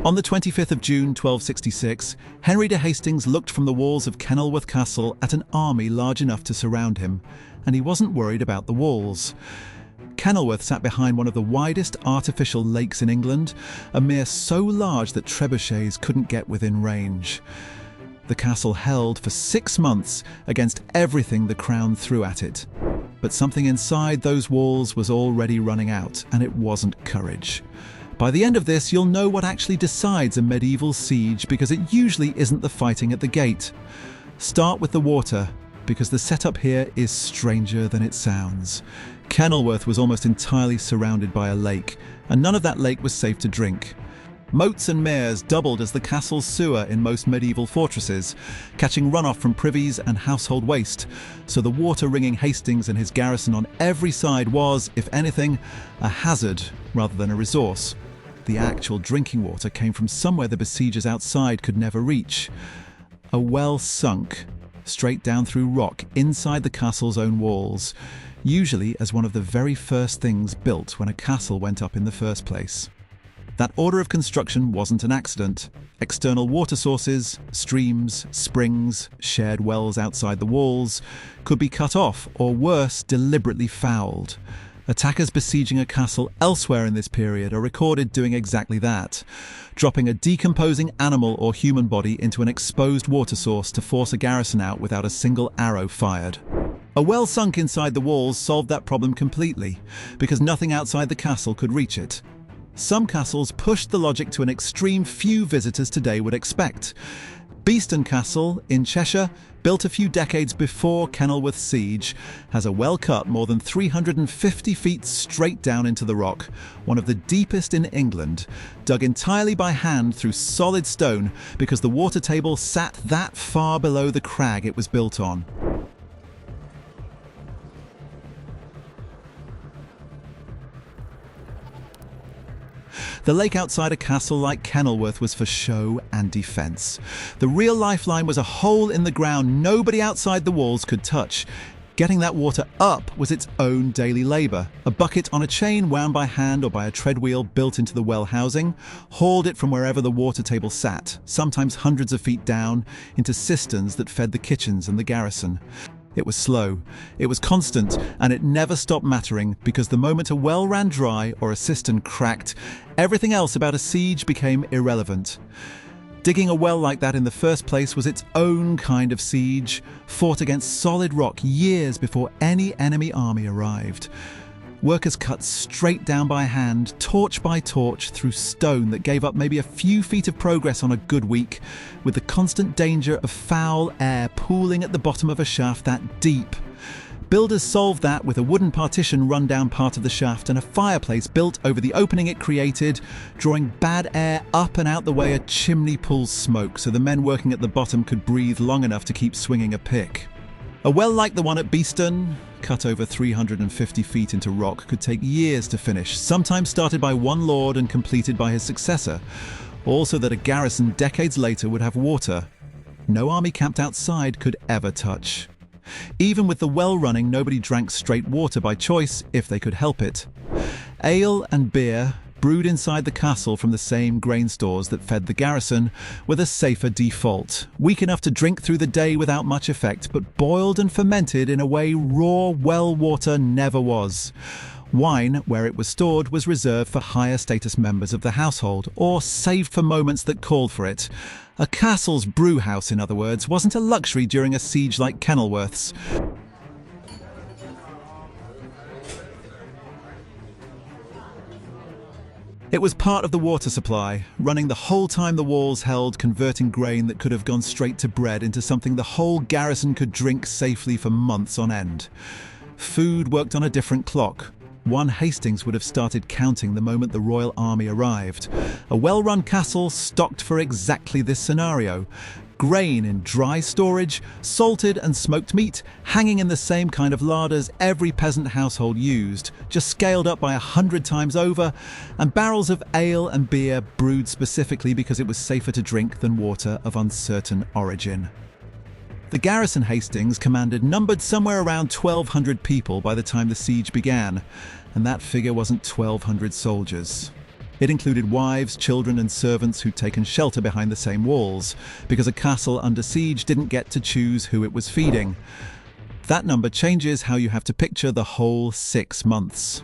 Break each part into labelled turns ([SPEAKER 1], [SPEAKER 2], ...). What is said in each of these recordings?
[SPEAKER 1] On the 25th of June 1266, Henry de Hastings looked from the walls of Kenilworth Castle at an army large enough to surround him, and he wasn't worried about the walls. Kenilworth sat behind one of the widest artificial lakes in England, a mere so large that trebuchets couldn't get within range. The castle held for 6 months against everything the crown threw at it. But something inside those walls was already running out, and it wasn't courage. By the end of this, you'll know what actually decides a medieval siege, because it usually isn't the fighting at the gate. Start with the water, because the setup here is stranger than it sounds. Kenilworth was almost entirely surrounded by a lake, and none of that lake was safe to drink. Moats and meres doubled as the castle's sewer in most medieval fortresses, catching runoff from privies and household waste, so the water ringing Hastings and his garrison on every side was, if anything, a hazard rather than a resource. The actual drinking water came from somewhere the besiegers outside could never reach. A well sunk straight down through rock inside the castle's own walls, usually as one of the very first things built when a castle went up in the first place. That order of construction wasn't an accident. External water sources, streams, springs, shared wells outside the walls, could be cut off or, worse, deliberately fouled. Attackers besieging a castle elsewhere in this period are recorded doing exactly that, dropping a decomposing animal or human body into an exposed water source to force a garrison out without a single arrow fired. A well sunk inside the walls solved that problem completely, because nothing outside the castle could reach it. Some castles pushed the logic to an extreme few visitors today would expect. Beeston Castle in Cheshire, built a few decades before Kenilworth's siege, has a well cut more than 350 feet straight down into the rock, one of the deepest in England, dug entirely by hand through solid stone because the water table sat that far below the crag it was built on. The lake outside a castle like Kenilworth was for show and defence. The real lifeline was a hole in the ground nobody outside the walls could touch. Getting that water up was its own daily labour. A bucket on a chain wound by hand or by a tread wheel built into the well housing, hauled it from wherever the water table sat, sometimes hundreds of feet down, into cisterns that fed the kitchens and the garrison. It was slow, it was constant, and it never stopped mattering, because the moment a well ran dry or a cistern cracked, everything else about a siege became irrelevant. Digging a well like that in the first place was its own kind of siege, fought against solid rock years before any enemy army arrived. Workers cut straight down by hand, torch by torch, through stone that gave up maybe a few feet of progress on a good week, with the constant danger of foul air pooling at the bottom of a shaft that deep. Builders solved that with a wooden partition run down part of the shaft and a fireplace built over the opening it created, drawing bad air up and out the way a chimney pulls smoke so the men working at the bottom could breathe long enough to keep swinging a pick. A well like the one at Beeston, cut over 350 feet into rock, could take years to finish, sometimes started by one lord and completed by his successor, also that a garrison decades later would have water no army camped outside could ever touch. Even with the well running, nobody drank straight water by choice if they could help it. Ale and beer, brewed inside the castle from the same grain stores that fed the garrison, were the safer default, weak enough to drink through the day without much effect, but boiled and fermented in a way raw well water never was. Wine, where it was stored, was reserved for higher status members of the household, or saved for moments that called for it. A castle's brew house, in other words, wasn't a luxury during a siege like Kenilworth's. It was part of the water supply, running the whole time the walls held, converting grain that could have gone straight to bread into something the whole garrison could drink safely for months on end. Food worked on a different clock. One Hastings would have started counting the moment the royal army arrived. A well-run castle stocked for exactly this scenario. Grain in dry storage, salted and smoked meat hanging in the same kind of larders every peasant household used, just scaled up by 100 times over, and barrels of ale and beer brewed specifically because it was safer to drink than water of uncertain origin. The garrison Hastings commanded numbered somewhere around 1,200 people by the time the siege began, and that figure wasn't 1,200 soldiers. It included wives, children and servants who'd taken shelter behind the same walls, because a castle under siege didn't get to choose who it was feeding. That number changes how you have to picture the whole 6 months.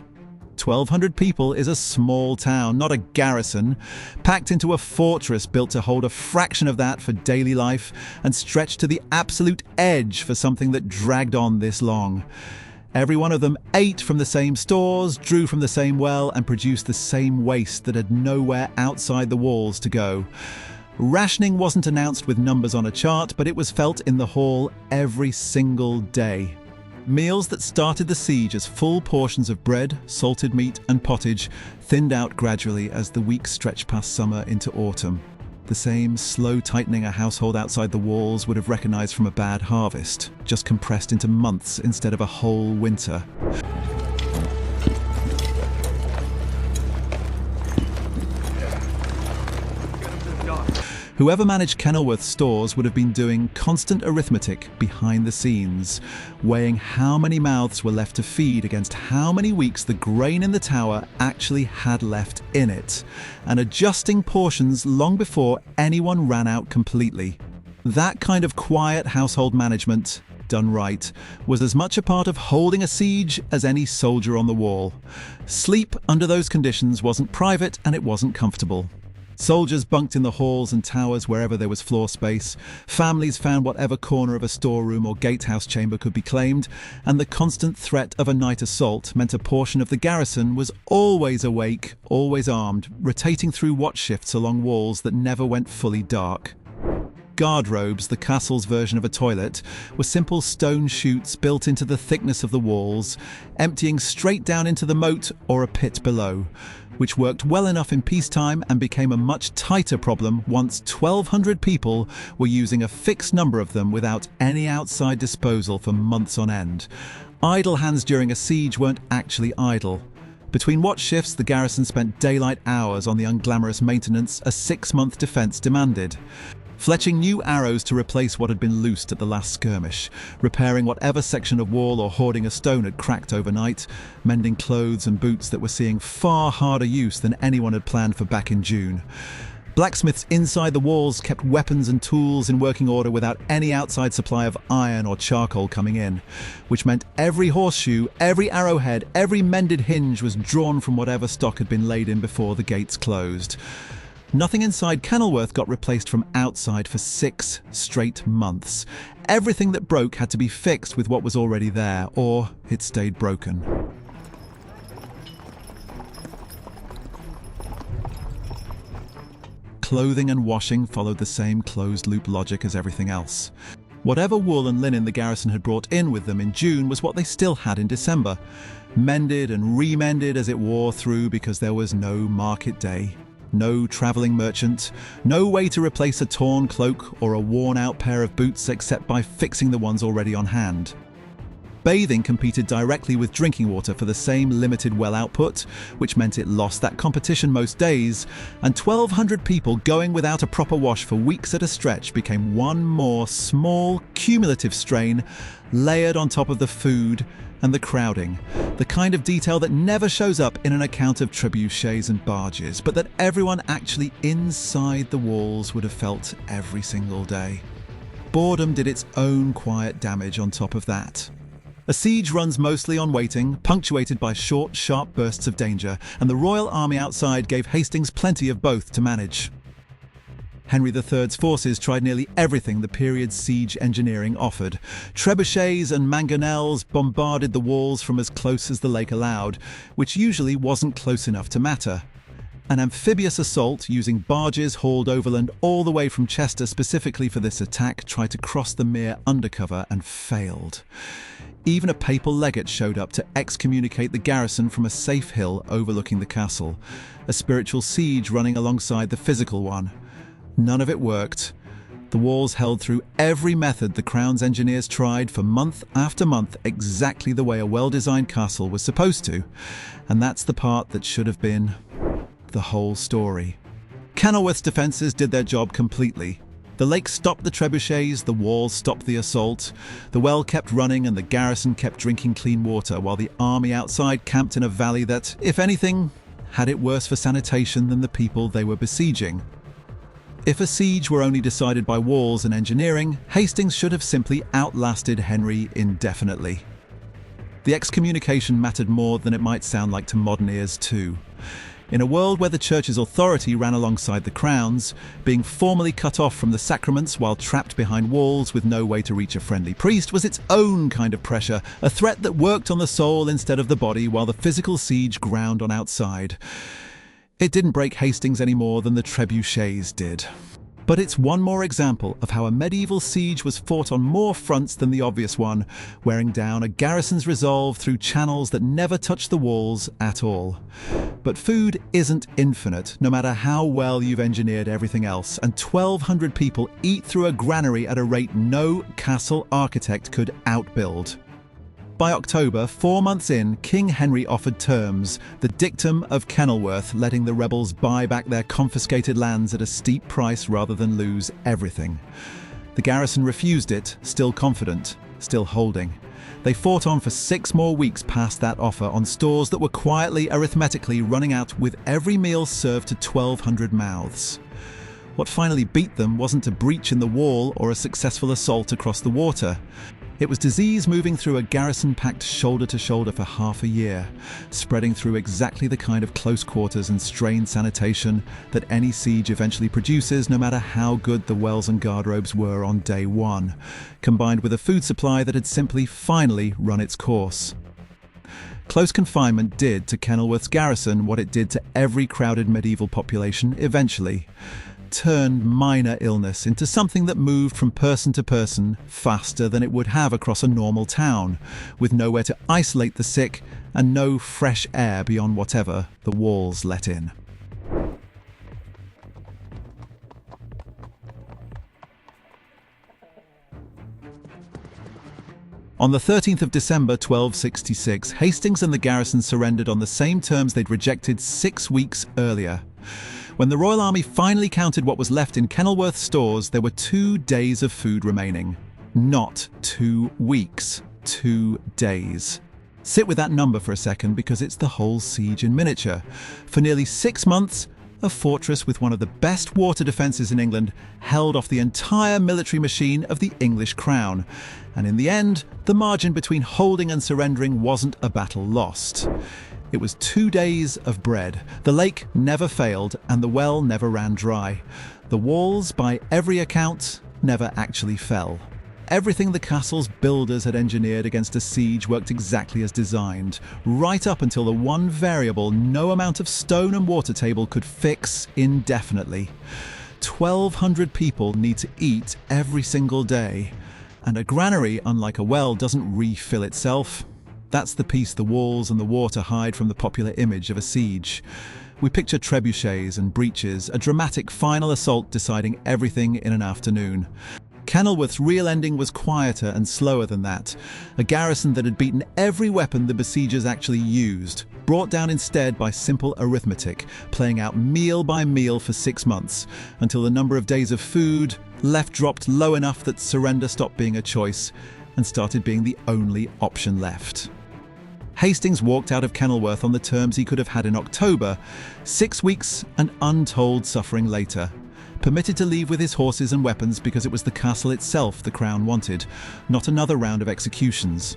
[SPEAKER 1] 1,200 people is a small town, not a garrison, packed into a fortress built to hold a fraction of that for daily life and stretched to the absolute edge for something that dragged on this long. Every one of them ate from the same stores, drew from the same well, and produced the same waste that had nowhere outside the walls to go. Rationing wasn't announced with numbers on a chart, but it was felt in the hall every single day. Meals that started the siege as full portions of bread, salted meat, and pottage thinned out gradually as the weeks stretched past summer into autumn. The same slow tightening a household outside the walls would have recognized from a bad harvest, just compressed into months instead of a whole winter. Whoever managed Kenilworth's stores would have been doing constant arithmetic behind the scenes, weighing how many mouths were left to feed against how many weeks the grain in the tower actually had left in it, and adjusting portions long before anyone ran out completely. That kind of quiet household management, done right, was as much a part of holding a siege as any soldier on the wall. Sleep under those conditions wasn't private and it wasn't comfortable. Soldiers bunked in the halls and towers wherever there was floor space, families found whatever corner of a storeroom or gatehouse chamber could be claimed, and the constant threat of a night assault meant a portion of the garrison was always awake, always armed, rotating through watch shifts along walls that never went fully dark. Guardrobes, the castle's version of a toilet, were simple stone chutes built into the thickness of the walls, emptying straight down into the moat or a pit below, which worked well enough in peacetime and became a much tighter problem once 1,200 people were using a fixed number of them without any outside disposal for months on end. Idle hands during a siege weren't actually idle. Between watch shifts, the garrison spent daylight hours on the unglamorous maintenance a 6-month defence demanded. Fletching new arrows to replace what had been loosed at the last skirmish, repairing whatever section of wall or hoarding a stone had cracked overnight, mending clothes and boots that were seeing far harder use than anyone had planned for back in June. Blacksmiths inside the walls kept weapons and tools in working order without any outside supply of iron or charcoal coming in, which meant every horseshoe, every arrowhead, every mended hinge was drawn from whatever stock had been laid in before the gates closed. Nothing inside Kenilworth got replaced from outside for 6 straight months. Everything that broke had to be fixed with what was already there, or it stayed broken. Clothing and washing followed the same closed-loop logic as everything else. Whatever wool and linen the garrison had brought in with them in June was what they still had in December, mended and remended as it wore through because there was no market day. No travelling merchant, no way to replace a torn cloak or a worn-out pair of boots except by fixing the ones already on hand. Bathing competed directly with drinking water for the same limited well output, which meant it lost that competition most days, and 1,200 people going without a proper wash for weeks at a stretch became one more small, cumulative strain layered on top of the food and the crowding, the kind of detail that never shows up in an account of trebuchets and barges, but that everyone actually inside the walls would have felt every single day. Boredom did its own quiet damage on top of that. A siege runs mostly on waiting, punctuated by short, sharp bursts of danger, and the royal army outside gave Hastings plenty of both to manage. Henry III's forces tried nearly everything the period's siege engineering offered. Trebuchets and mangonels bombarded the walls from as close as the lake allowed, which usually wasn't close enough to matter. An amphibious assault using barges hauled overland all the way from Chester specifically for this attack tried to cross the mere undercover and failed. Even a papal legate showed up to excommunicate the garrison from a safe hill overlooking the castle, a spiritual siege running alongside the physical one. None of it worked. The walls held through every method the Crown's engineers tried for month after month exactly the way a well-designed castle was supposed to. And that's the part that should have been the whole story. Kenilworth's defences did their job completely. The lake stopped the trebuchets, the walls stopped the assault. The well kept running and the garrison kept drinking clean water while the army outside camped in a valley that, if anything, had it worse for sanitation than the people they were besieging. If a siege were only decided by walls and engineering, Hastings should have simply outlasted Henry indefinitely. The excommunication mattered more than it might sound like to modern ears too. In a world where the church's authority ran alongside the crown's, being formally cut off from the sacraments while trapped behind walls with no way to reach a friendly priest was its own kind of pressure, a threat that worked on the soul instead of the body while the physical siege ground on outside. It didn't break Hastings any more than the trebuchets did. But it's one more example of how a medieval siege was fought on more fronts than the obvious one, wearing down a garrison's resolve through channels that never touched the walls at all. But food isn't infinite, no matter how well you've engineered everything else, and 1,200 people eat through a granary at a rate no castle architect could outbuild. By October, 4 months in, King Henry offered terms, the dictum of Kenilworth, letting the rebels buy back their confiscated lands at a steep price rather than lose everything. The garrison refused it, still confident, still holding. They fought on for 6 more weeks past that offer on stores that were quietly, arithmetically running out with every meal served to 1,200 mouths. What finally beat them wasn't a breach in the wall or a successful assault across the water. It was disease moving through a garrison packed shoulder to shoulder for half a year, spreading through exactly the kind of close quarters and strained sanitation that any siege eventually produces, no matter how good the wells and guardrobes were on day one, combined with a food supply that had simply finally run its course. Close confinement did to Kenilworth's garrison what it did to every crowded medieval population eventually. Turned minor illness into something that moved from person to person faster than it would have across a normal town, with nowhere to isolate the sick and no fresh air beyond whatever the walls let in. On the 13th of December 1266, Hastings and the garrison surrendered on the same terms they'd rejected 6 weeks earlier. When the Royal Army finally counted what was left in Kenilworth stores, there were 2 days of food remaining. Not 2 weeks, 2 days. Sit with that number for a second because it's the whole siege in miniature. For nearly 6 months, a fortress with one of the best water defences in England held off the entire military machine of the English crown. And in the end, the margin between holding and surrendering wasn't a battle lost. It was 2 days of bread. The lake never failed and the well never ran dry. The walls, by every account, never actually fell. Everything the castle's builders had engineered against a siege worked exactly as designed, right up until the one variable no amount of stone and water table could fix indefinitely. 1,200 people need to eat every single day, and a granary, unlike a well, doesn't refill itself. That's the piece the walls and the water hide from the popular image of a siege. We picture trebuchets and breaches, a dramatic final assault deciding everything in an afternoon. Kenilworth's real ending was quieter and slower than that. A garrison that had beaten every weapon the besiegers actually used, brought down instead by simple arithmetic, playing out meal by meal for 6 months, until the number of days of food left dropped low enough that surrender stopped being a choice and started being the only option left. Hastings walked out of Kenilworth on the terms he could have had in October, 6 weeks and untold suffering later. Permitted to leave with his horses and weapons because it was the castle itself the crown wanted, not another round of executions.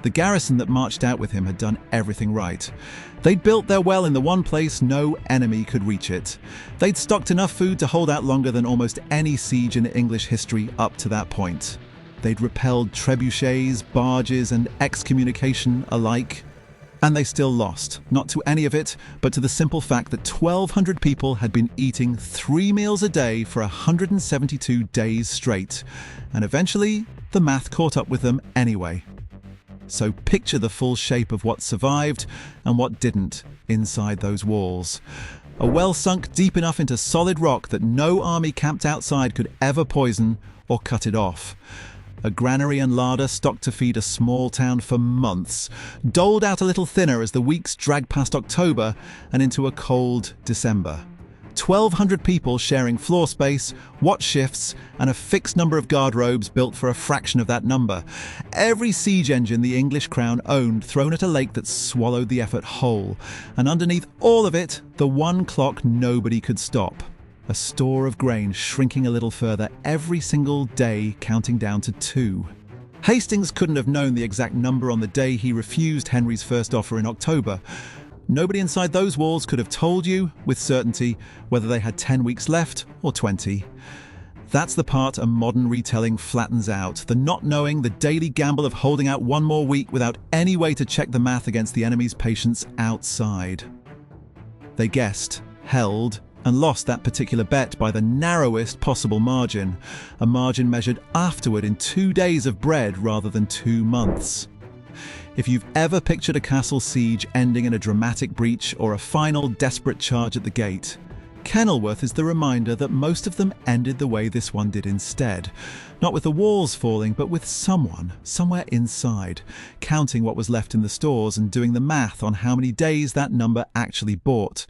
[SPEAKER 1] The garrison that marched out with him had done everything right. They'd built their well in the one place no enemy could reach it. They'd stocked enough food to hold out longer than almost any siege in English history up to that point. They'd repelled trebuchets, barges, and excommunication alike. And they still lost, not to any of it, but to the simple fact that 1,200 people had been eating 3 meals a day for 172 days straight. And eventually, the math caught up with them anyway. So picture the full shape of what survived and what didn't inside those walls. A well sunk deep enough into solid rock that no army camped outside could ever poison or cut it off. A granary and larder stocked to feed a small town for months, doled out a little thinner as the weeks dragged past October and into a cold December. 1,200 people sharing floor space, watch shifts, and a fixed number of guard robes built for a fraction of that number. Every siege engine the English crown owned thrown at a lake that swallowed the effort whole. And underneath all of it, the one clock nobody could stop. A store of grain shrinking a little further every single day, counting down to 2. Hastings couldn't have known the exact number on the day he refused Henry's first offer in October. Nobody inside those walls could have told you, with certainty, whether they had 10 weeks left or 20. That's the part a modern retelling flattens out, the not knowing, the daily gamble of holding out one more week without any way to check the math against the enemy's patience outside. They guessed, held, and lost that particular bet by the narrowest possible margin, a margin measured afterward in 2 days of bread rather than 2 months. If you've ever pictured a castle siege ending in a dramatic breach or a final desperate charge at the gate, Kenilworth is the reminder that most of them ended the way this one did instead. Not with the walls falling, but with someone, somewhere inside, counting what was left in the stores and doing the math on how many days that number actually bought.